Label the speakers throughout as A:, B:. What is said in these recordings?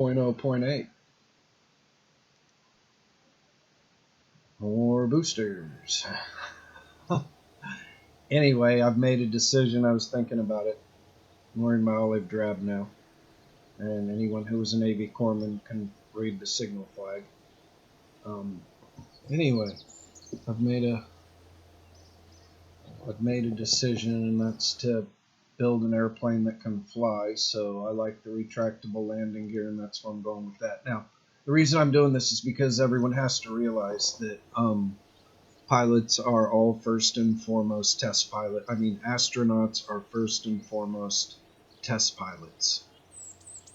A: 0.0.8. More boosters. Anyway, I've made a decision. I was thinking about it. I'm wearing my olive drab now. And anyone who was a Navy corpsman can read the signal flag. Anyway, I've made a decision, and that's to build an airplane that can fly. So I like the retractable landing gear, and that's why I'm going with that. Now, the reason I'm doing this is because everyone has to realize that pilots are all first and foremost test pilot. I mean, astronauts are first and foremost test pilots.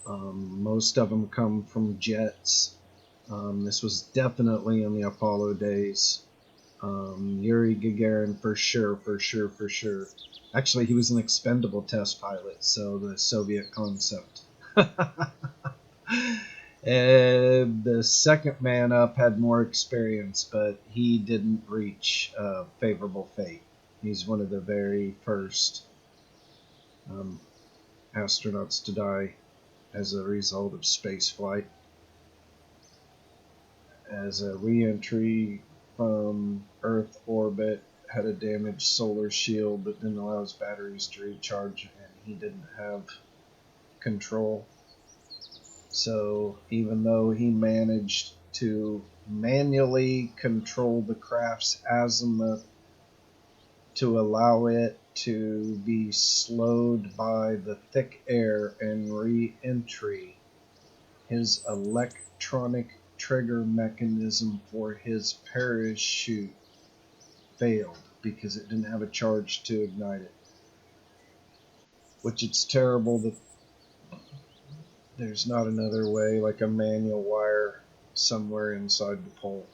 A: Most of them come from jets. This was definitely in the Apollo days. Yuri Gagarin for sure. Actually, he was an expendable test pilot, so the Soviet concept. The second man up had more experience, but he didn't reach favorable fate. He's one of the very first astronauts to die as a result of space flight. As a re-entry from Earth orbit, had a damaged solar shield that didn't allow his batteries to recharge, and he didn't have control. So even though he managed to manually control the craft's azimuth to allow it to be slowed by the thick air and re-entry, his electronic trigger mechanism for his parachute failed because it didn't have a charge to ignite it. Which it's terrible that there's not another way, like a manual wire somewhere inside the pole.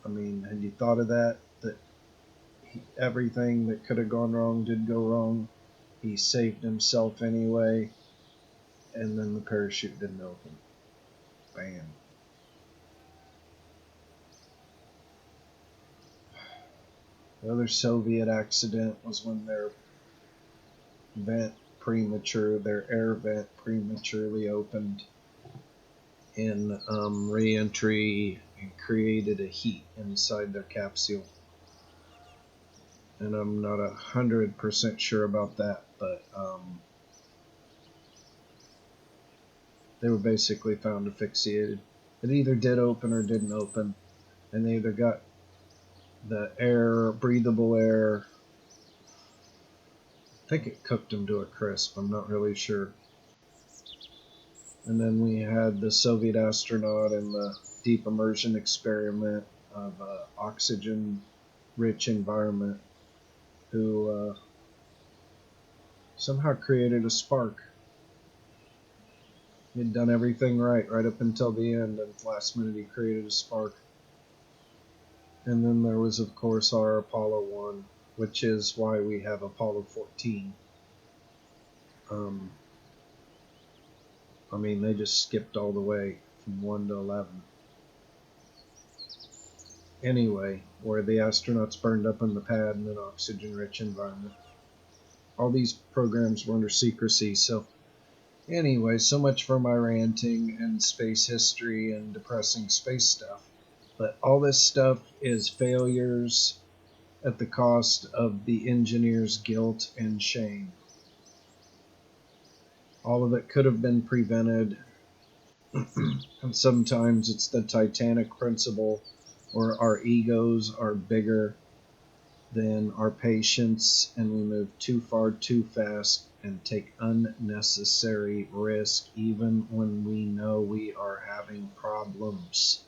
A: I mean, had you thought of that? That everything that could have gone wrong did go wrong. He saved himself anyway, and then the parachute didn't open. Bam. The other Soviet accident was when their air vent prematurely opened in re-entry and created a heat inside their capsule. And I'm not 100% sure about that, but they were basically found asphyxiated. It either did open or didn't open, and they either got the air, breathable air. I think it cooked them to a crisp. I'm not really sure. And then we had the Soviet astronaut in the deep immersion experiment of oxygen-rich environment who somehow created a spark. He'd done everything right up until the end, and last minute he created a spark. And then there was, of course, our Apollo 1, which is why we have Apollo 14. I mean, they just skipped all the way from 1 to 11. Anyway, where the astronauts burned up on the pad in an oxygen-rich environment. All these programs were under secrecy, so anyway, so much for my ranting and space history and depressing space stuff. But all this stuff is failures at the cost of the engineer's guilt and shame. All of it could have been prevented. And sometimes it's the Titanic principle, where our egos are bigger than our patience, and we move too far too fast and take unnecessary risk even when we know we are having problems.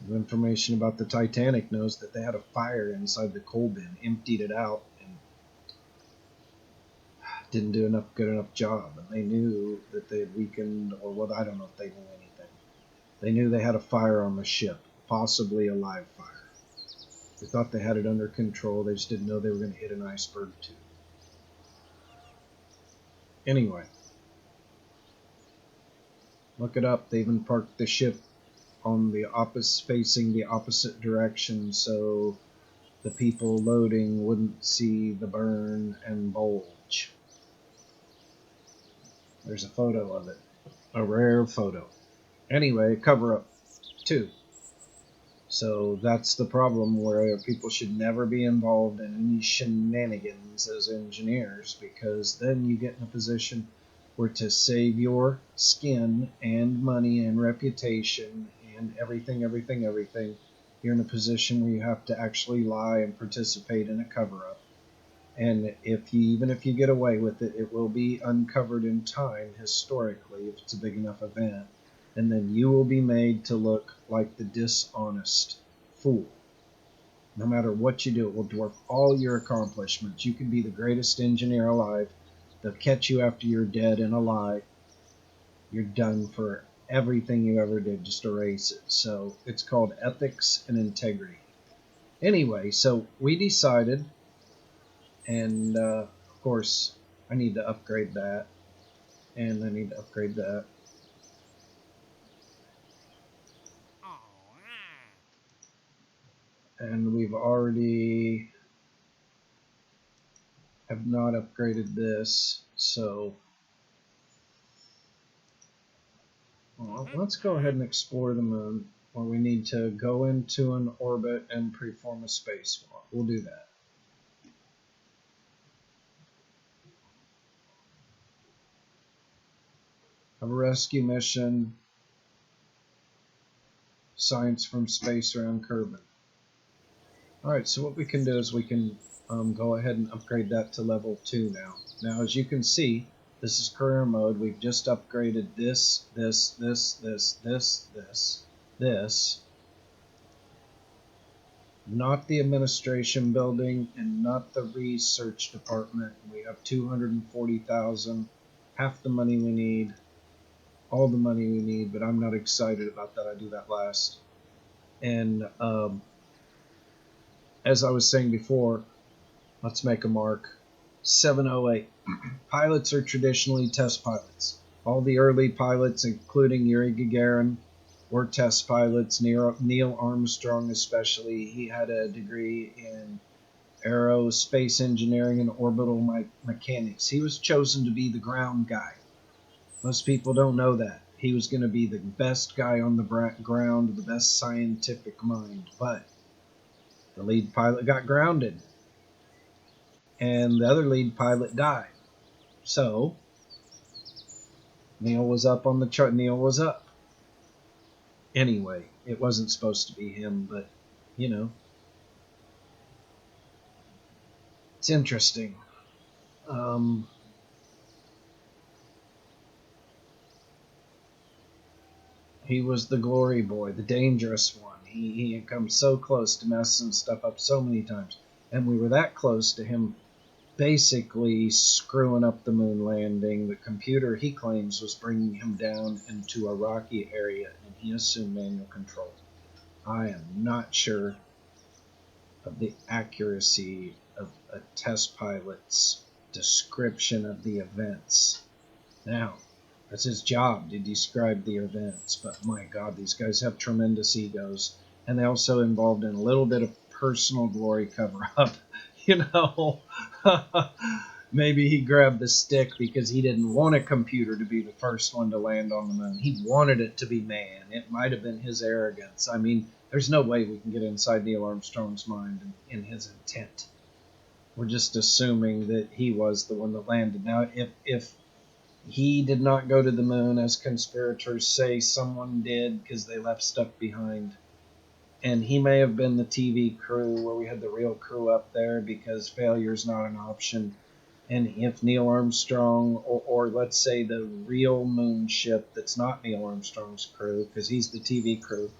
A: The information about the Titanic knows that they had a fire inside the coal bin, emptied it out, and didn't do good enough job. And they knew that they had weakened, or well, I don't know if they knew anything. They knew they had a fire on the ship, possibly a live fire. They thought they had it under control. They just didn't know they were going to hit an iceberg too. Anyway, look it up. They even parked the ship on the facing the opposite direction, so the people loading wouldn't see the burn and bulge. There's a photo of it. A rare photo. Anyway, cover up 2. So that's the problem where people should never be involved in any shenanigans as engineers, because then you get in a position where to save your skin and money and reputation and everything, you're in a position where you have to actually lie and participate in a cover-up. And even if you get away with it, it will be uncovered in time historically if it's a big enough event, and then you will be made to look like the dishonest fool. No matter what you do, it will dwarf all your accomplishments. You could be the greatest engineer alive. They'll catch you after you're dead in a lie. You're done for everything you ever did. Just erase it. So it's called ethics and integrity. Anyway, so we decided, and of course, I need to upgrade that, and I need to upgrade that. And we've already have not upgraded this, so well, let's go ahead and explore the moon, where we need to go into an orbit and perform a spacewalk. We'll do that. Have a rescue mission, science from space around Kerbal. Alright, so what we can do is we can go ahead and upgrade that to level 2 now. Now, as you can see, this is career mode. We've just upgraded this, this. Not the administration building and not the research department. We have 240,000, half the money we need, all the money we need, but I'm not excited about that. I do that last. And as I was saying before, let's make a mark. 708. Pilots are traditionally test pilots. All the early pilots, including Yuri Gagarin, were test pilots. Neil Armstrong especially, he had a degree in aerospace engineering and orbital mechanics. He was chosen to be the ground guy. Most people don't know that. He was going to be the best guy on the ground, the best scientific mind. But the lead pilot got grounded, and the other lead pilot died. So Neil was up on the chart. Neil was up. Anyway, it wasn't supposed to be him, but you know, it's interesting. He was the glory boy, the dangerous one. He had come so close to messing stuff up so many times. And we were that close to him basically screwing up the moon landing. The computer, he claims, was bringing him down into a rocky area, and he assumed manual control. I am not sure of the accuracy of a test pilot's description of the events. Now, that's his job to describe the events, but my God, these guys have tremendous egos, and they also involved in a little bit of personal glory cover-up. You know, maybe he grabbed the stick because he didn't want a computer to be the first one to land on the moon. He wanted it to be man. It might have been his arrogance. I mean, there's no way we can get inside Neil Armstrong's mind in his intent. We're just assuming that he was the one that landed. Now, if he did not go to the moon, as conspirators say, someone did because they left stuff behind. And he may have been the TV crew where we had the real crew up there because failure is not an option. And if Neil Armstrong, or let's say the real moon ship that's not Neil Armstrong's crew, because he's the TV crew,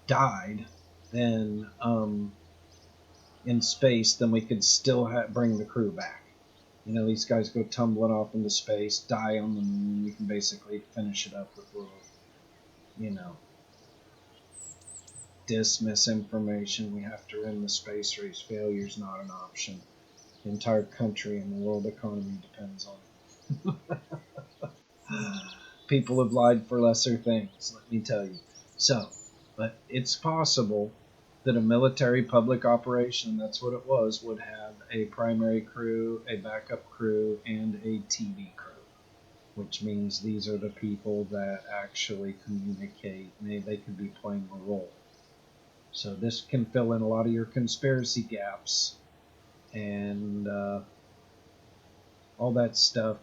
A: died, then in space, then we could still bring the crew back. You know, these guys go tumbling off into space, die on the moon. We can basically finish it up with a little, you know, misinformation. We have to win the space race. Failure's not an option. The entire country and the world economy depends on it. People have lied for lesser things, let me tell you. So, but it's possible that a military public operation, that's what it was, would have a primary crew, a backup crew, and a TV crew. which means these are the people that actually communicate. They could be playing a role. So this can fill in a lot of your conspiracy gaps and all that stuff.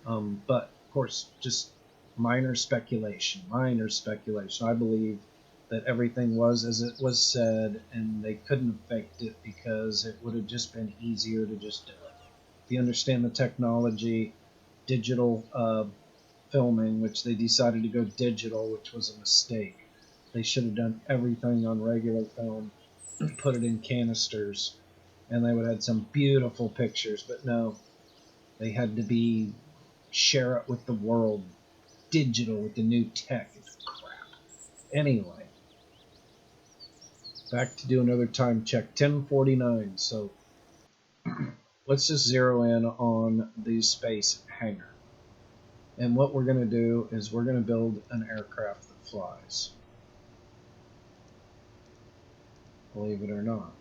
A: But of course, just minor speculation. Minor speculation. I believe that everything was as it was said, and they couldn't have faked it because it would have just been easier to just do it. If you understand the technology, digital filming, which they decided to go digital, which was a mistake. They should have done everything on regular film, put it in canisters, and they would have had some beautiful pictures. But no, they had to be share it with the world, digital with the new tech. It's crap. Anyway, back to do another time check. 10:49. So let's just zero in on the space hangar. And what we're going to do is we're going to build an aircraft that flies. Believe it or not.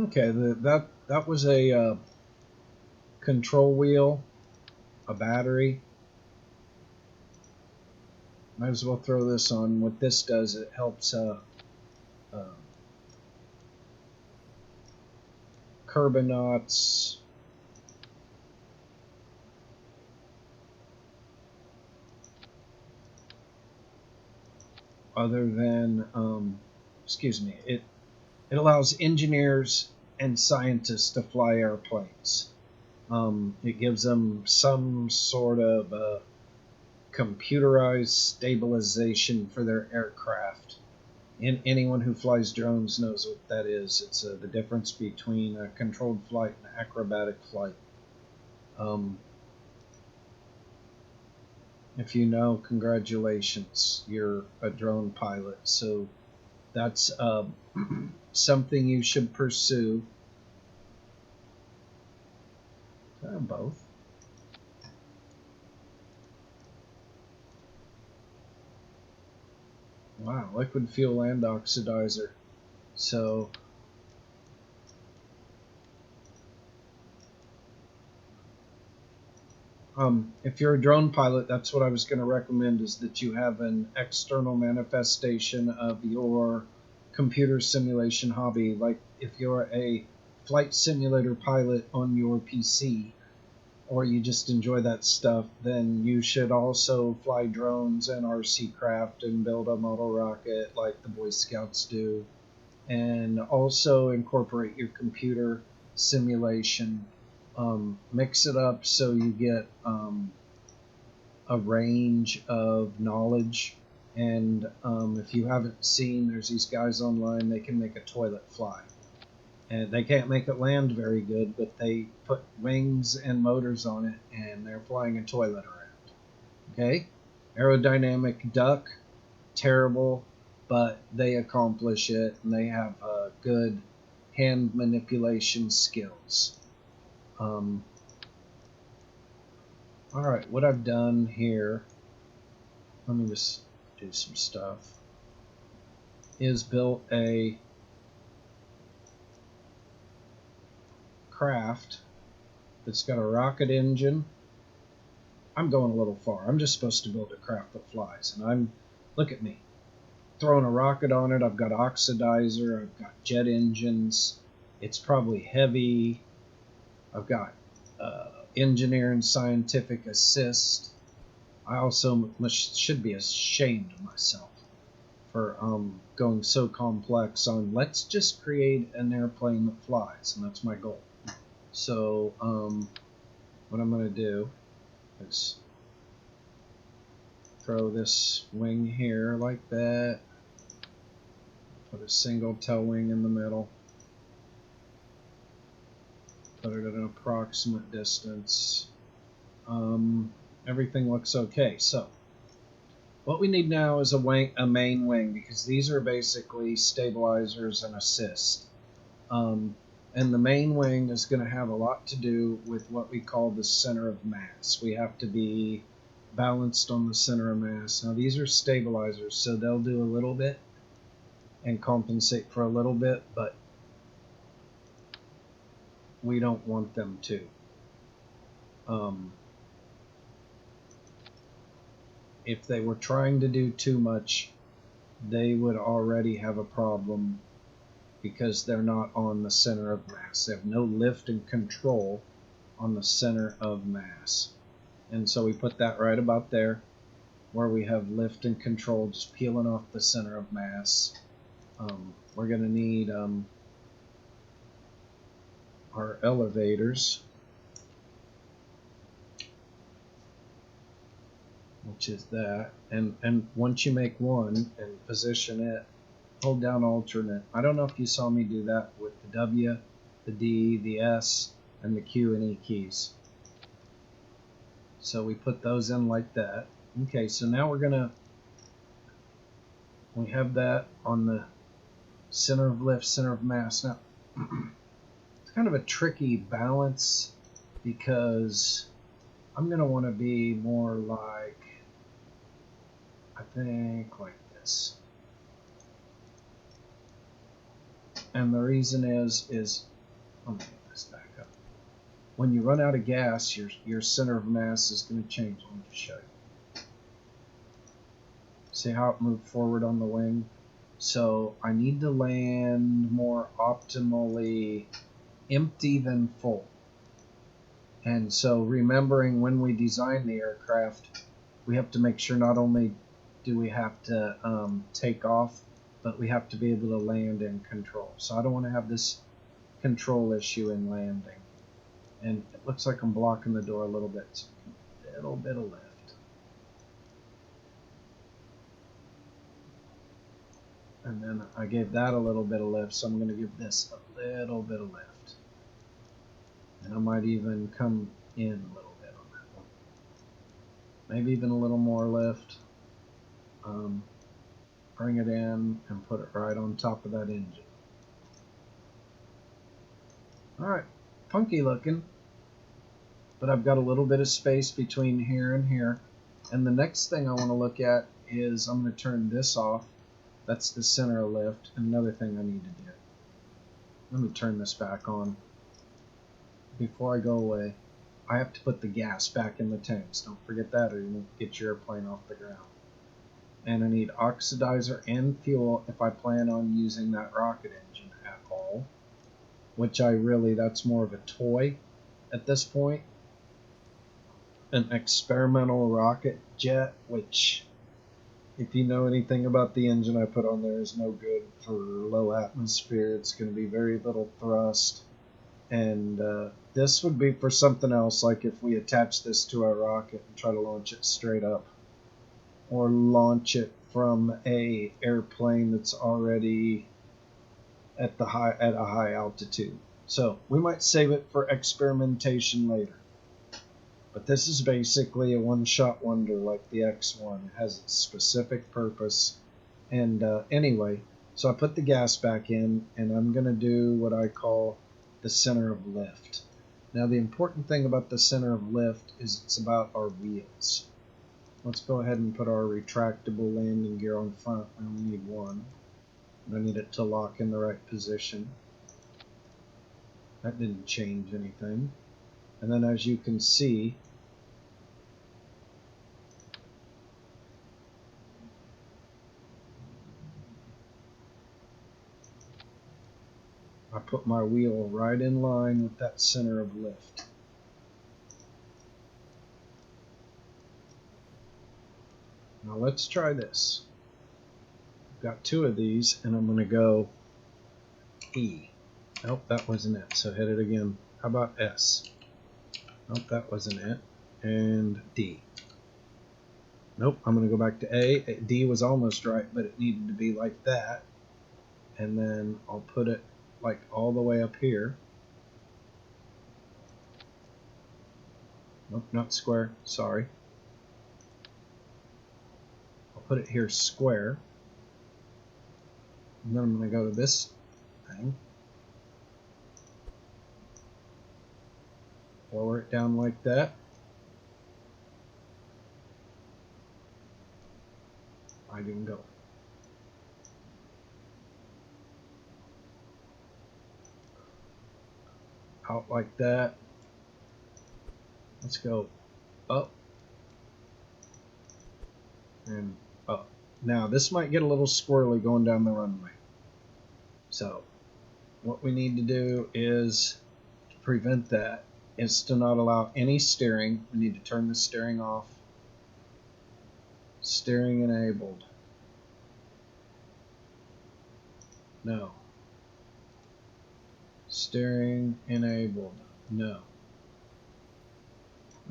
A: Okay, that was a control wheel, a battery. Might as well throw this on. What this does, it helps Kerbonauts other than excuse me. It allows engineers and scientists to fly airplanes. It gives them some sort of computerized stabilization for their aircraft. And anyone who flies drones knows what that is. It's the difference between a controlled flight and acrobatic flight. If you know, congratulations, you're a drone pilot. So that's something you should pursue. Both. Wow, liquid fuel and oxidizer. So if you're a drone pilot, that's what I was going to recommend, is that you have an external manifestation of your computer simulation hobby. Like if you're a flight simulator pilot on your PC, or you just enjoy that stuff, then you should also fly drones and RC craft and build a model rocket like the Boy Scouts do, and also incorporate your computer simulation. Mix it up so you get a range of knowledge. And if you haven't seen, there's these guys online, they can make a toilet fly. And they can't make it land very good, but they put wings and motors on it, and they're flying a toilet around. Okay? Aerodynamic duck, terrible, but they accomplish it, and they have good hand manipulation skills. Alright, what I've done here, let me just do some stuff, is built a craft that's got a rocket engine. I'm going a little far. I'm just supposed to build a craft that flies, and look at me, throwing a rocket on it. I've got oxidizer, I've got jet engines, it's probably heavy, I've got engineer and scientific assist. I also should be ashamed of myself for going so complex on let's just create an airplane that flies, and that's my goal. So what I'm going to do is throw this wing here like that, put a single tail wing in the middle, put it at an approximate distance. Everything looks okay. So What we need now is a main wing, because these are basically stabilizers and assist. And the main wing is going to have a lot to do with what we call the center of mass. We have to be balanced on the center of mass. Now these are stabilizers, so they'll do a little bit and compensate for a little bit, but we don't want them to. If they were trying to do too much, they would already have a problem, because they're not on the center of mass. They have no lift and control on the center of mass. And so we put that right about there, where we have lift and control, just peeling off the center of mass. We're going to need our elevators, which is that. And once you make one and position it, hold down alternate. I don't know if you saw me do that with the W, the D, the S, and the Q and E keys. So we put those in like that. Okay, so now we have that on the center of lift, center of mass. Now, it's kind of a tricky balance, because I'm going to want to be more like, I think, like this. And the reason is let me get this back up. When you run out of gas, your center of mass is going to change. Let me just show you. See how it moved forward on the wing? So I need to land more optimally empty than full. And so remembering when we design the aircraft, we have to make sure not only do we have to take off, but we have to be able to land and control. So I don't want to have this control issue in landing. And it looks like I'm blocking the door a little bit. So a little bit of lift. And then I gave that a little bit of lift, so I'm going to give this a little bit of lift. And I might even come in a little bit on that one. Maybe even a little more lift. Bring it in and put it right on top of that engine. Alright, funky looking, but I've got a little bit of space between here and here. And the next thing I want to look at is I'm going to turn this off. That's the center of lift. And another thing I need to do. Let me turn this back on. Before I go away, I have to put the gas back in the tanks. Don't forget that, or you won't get your airplane off the ground. And I need oxidizer and fuel if I plan on using that rocket engine at all. Which that's more of a toy at this point. An experimental rocket jet, which, if you know anything about the engine I put on there, is no good for low atmosphere. It's going to be very little thrust. And this would be for something else, like if we attach this to our rocket and try to launch it straight up, or launch it from a airplane that's already at a high altitude. So we might save it for experimentation later. But this is basically a one-shot wonder, like the X1. It has its specific purpose. And anyway, so I put the gas back in, and I'm going to do what I call the center of lift. Now the important thing about the center of lift is it's about our wheels. Let's go ahead and put our retractable landing gear on front. I only need one. And I need it to lock in the right position. That didn't change anything. And then, as you can see, I put my wheel right in line with that center of lift. Now let's try this. I've got two of these, and I'm going to go E. Nope, that wasn't it, so hit it again. How about S? Nope, that wasn't it. And D. Nope, I'm going to go back to A. D was almost right, but it needed to be like that. And then I'll put it like all the way up here. Nope, not square, sorry. I'll put it here square. And then I'm going to go to this thing. Lower it down like that. I didn't go. Out like that. Let's go up and up. Now this might get a little squirrely going down the runway. So what we need to do is to prevent that is to not allow any steering. We need to turn the steering off. Steering enabled. No. Steering enabled. No.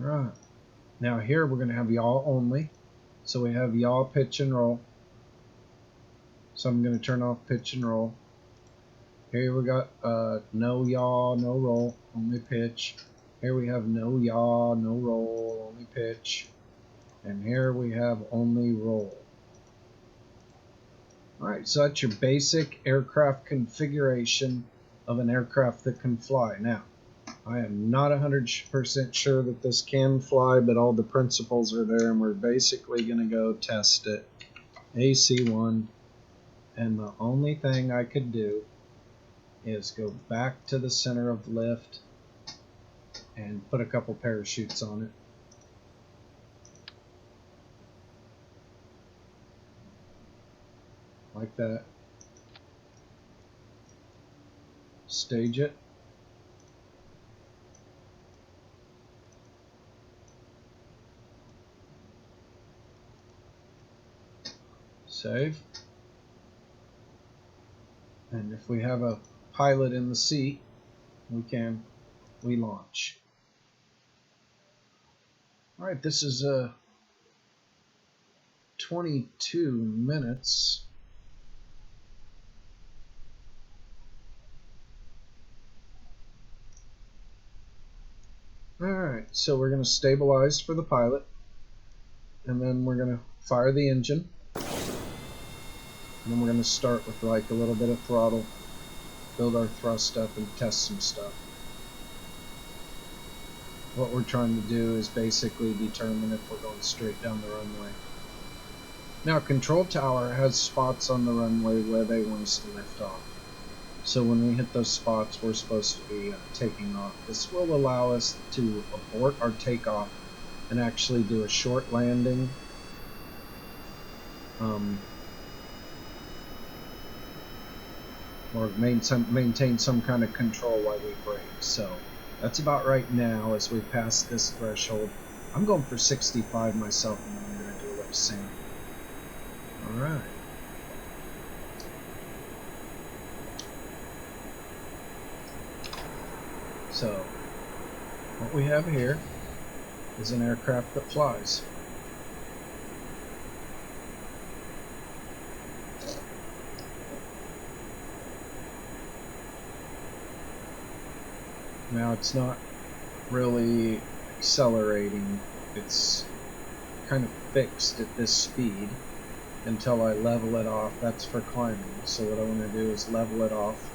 A: Alright. Now here we're going to have yaw only. So we have yaw, pitch, and roll. So I'm going to turn off pitch and roll. Here we got no yaw, no roll, only pitch. Here we have no yaw, no roll, only pitch. And here we have only roll. Alright, so that's your basic aircraft configuration of an aircraft that can fly. Now, I am not 100% sure that this can fly, but all the principles are there, and we're basically going to go test it. AC1, and the only thing I could do is go back to the center of lift and put a couple parachutes on it. Like that. Stage it. Save. And if we have a pilot in the seat, we launch. Alright, this is 22 minutes. Alright, so we're going to stabilize for the pilot, and then we're going to fire the engine, and then we're going to start with like a little bit of throttle, build our thrust up, and test some stuff. What we're trying to do is basically determine if we're going straight down the runway. Now, control tower has spots on the runway where they want us to lift off. So when we hit those spots, we're supposed to be taking off. This will allow us to abort our takeoff and actually do a short landing. Or maintain some kind of control while we brake. So that's about right now as we pass this threshold. I'm going for 65 myself, and then I'm going to do a lip sync. Alright. So, what we have here is an aircraft that flies. Now it's not really accelerating, it's kind of fixed at this speed until I level it off. That's for climbing. So what I want to do is level it off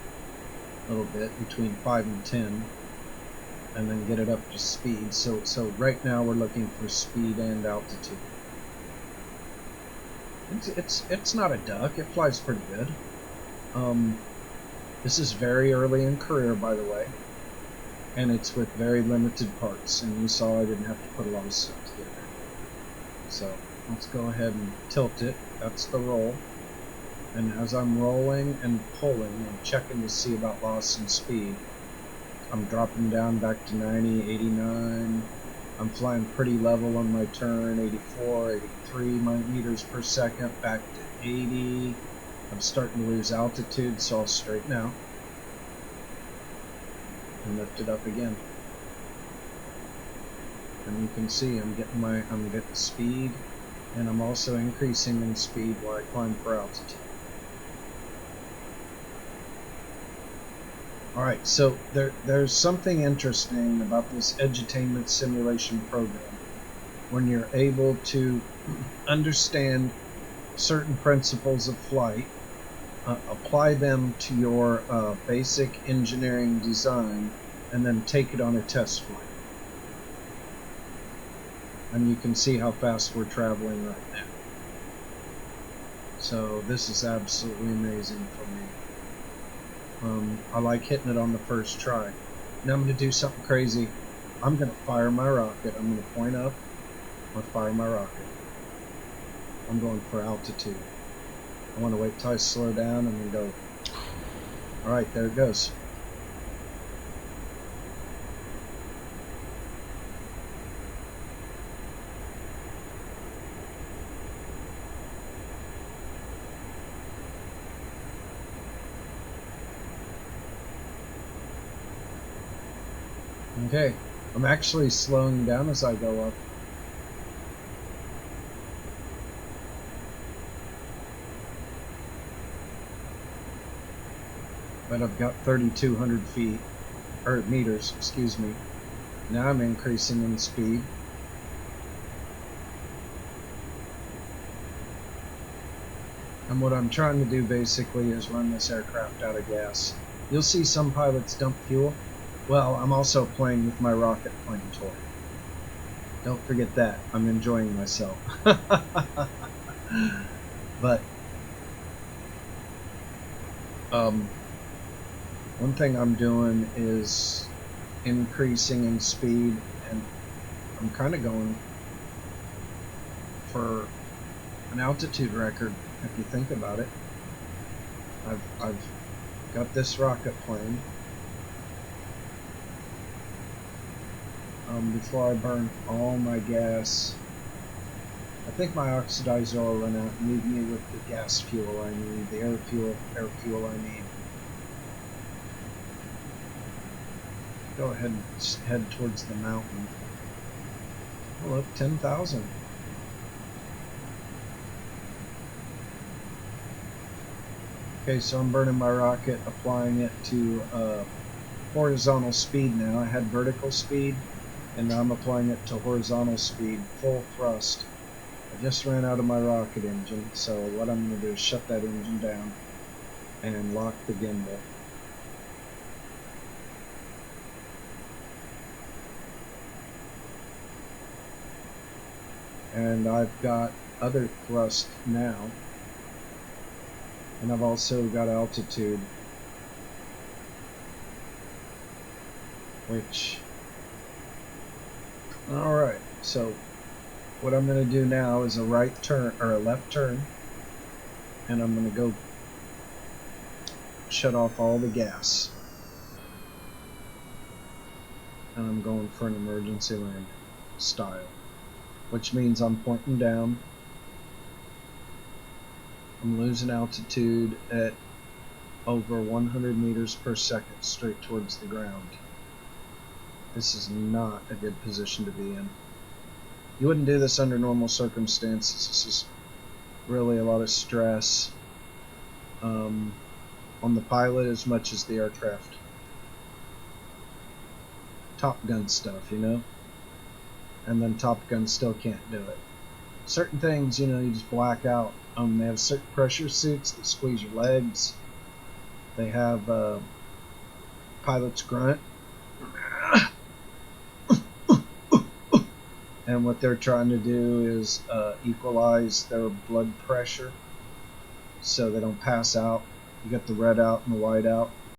A: a little bit between 5 and 10 and then get it up to speed. So right now we're looking for speed and altitude. It's not a duck, it flies pretty good. This is very early in career, by the way, and it's with very limited parts, and you saw I didn't have to put a lot of stuff together. So let's go ahead and tilt it. That's the roll. And as I'm rolling and pulling, I'm checking to see about loss in speed. I'm dropping down back to 90, 89. I'm flying pretty level on my turn, 84, 83 meters per second, back to 80. I'm starting to lose altitude, so I'll straighten out and lift it up again. And you can see I'm getting speed, and I'm also increasing in speed while I climb for altitude. Alright, so there's something interesting about this edutainment simulation program when you're able to understand certain principles of flight, apply them to your basic engineering design, and then take it on a test flight. And you can see how fast we're traveling right now. So this is absolutely amazing for me. I like hitting it on the first try. Now I'm going to do something crazy. I'm going to fire my rocket. I'm going to point up or fire my rocket. I'm going for altitude. I want to wait till I slow down and then go. Alright, there it goes. Okay, I'm actually slowing down as I go up. But I've got 3,200 feet, or meters, excuse me. Now I'm increasing in speed. And what I'm trying to do basically is run this aircraft out of gas. You'll see some pilots dump fuel. Well, I'm also playing with my rocket plane toy. Don't forget that. I'm enjoying myself. But one thing I'm doing is increasing in speed, and I'm kind of going for an altitude record, if you think about it. I've got this rocket plane. Before I burn all my gas, I think my oxidizer will run out and leave me with the gas fuel I need, the air fuel I need. Go ahead and just head towards the mountain. Oh look, 10,000. Okay, so I'm burning my rocket, applying it to horizontal speed now. I had vertical speed, and now I'm applying it to horizontal speed, full thrust. I just ran out of my rocket engine, so what I'm going to do is shut that engine down and lock the gimbal. And I've got other thrust now, and I've also got altitude, which, alright, so what I'm going to do now is a right turn, or a left turn, and I'm going to go shut off all the gas. And I'm going for an emergency landing style, which means I'm pointing down. I'm losing altitude at over 100 meters per second straight towards the ground. This is not a good position to be in. You wouldn't do this under normal circumstances. This is really a lot of stress on the pilot as much as the aircraft. Top Gun stuff, you know? And then Top Gun still can't do it. Certain things, you know, you just black out. They have certain pressure suits that squeeze your legs. They have pilot's grunt. And what they're trying to do is equalize their blood pressure so they don't pass out. You got the red out and the white out.